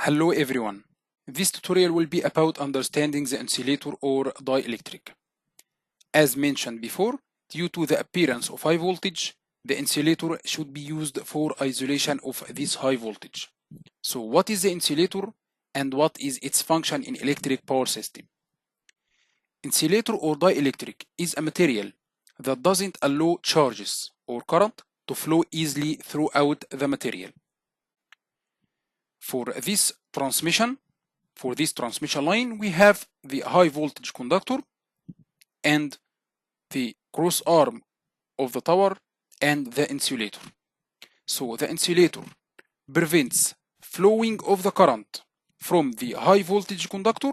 Hello everyone. This tutorial will be about understanding the insulator or dielectric. As mentioned before, due to the appearance of high voltage, the insulator should be used for isolation of this high voltage. So what is the insulator and what is its function in electric power system? Insulator or dielectric is a material that doesn't allow charges or current to flow easily throughout the material. For this transmission line, we have the high voltage conductor and the cross arm of the tower and the insulator. So the insulator prevents flowing of the current from the high voltage conductor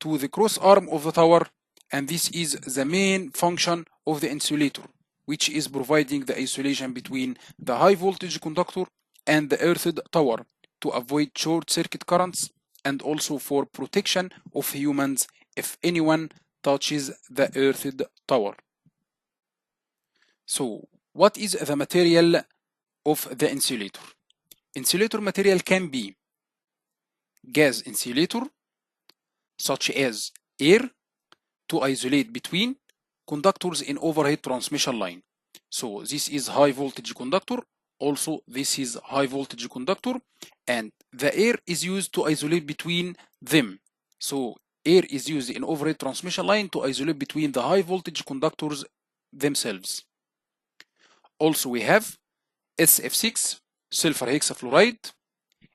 to the cross arm of the tower, and this is the main function of the insulator, which is providing the isolation between the high voltage conductor and the earthed tower to avoid short circuit currents and also for protection of humans if anyone touches the earthed tower. So what is the material of the insulator? Insulator material can be gas insulator such as air to isolate between conductors in overhead transmission line. So this is high voltage conductor, also this is high voltage conductor, and the air is used to isolate between them. So air is used in overhead transmission line to isolate between the high voltage conductors themselves. Also we have SF6 sulfur hexafluoride.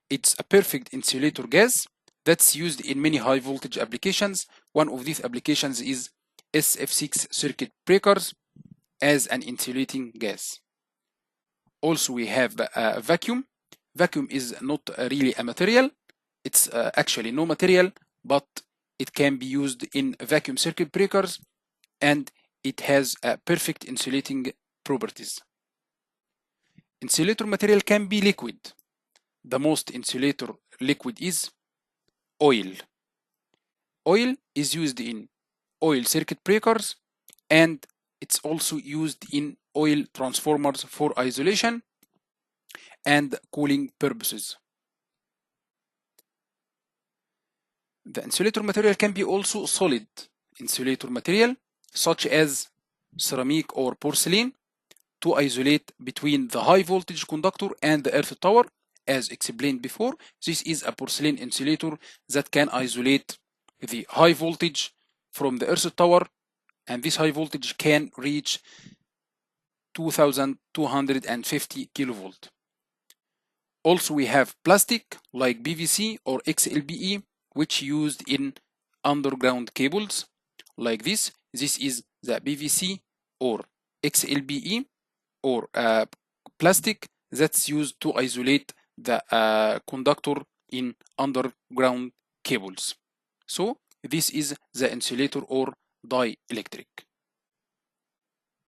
It's a perfect insulator gas that's used in many high voltage applications. One of these applications is SF6 circuit breakers as an insulating gas. Also we have vacuum. Vacuum is not really a material. It's actually no material, but it can be used in vacuum circuit breakers and it has perfect insulating properties. Insulator material can be liquid. The most insulator liquid is oil. Oil is used in oil circuit breakers and it's also used in oil transformers for isolation and cooling purposes. The insulator material can be also solid insulator material such as ceramic or porcelain to isolate between the high voltage conductor and the earth tower. As explained before, this is a porcelain insulator that can isolate the high voltage from the earth tower, and this high voltage can reach 2250 kilovolt. Also we have plastic like PVC or XLPE, which used in underground cables like this. This is the PVC or XLPE or plastic that's used to isolate the conductor in underground cables. So this is the insulator or dielectric.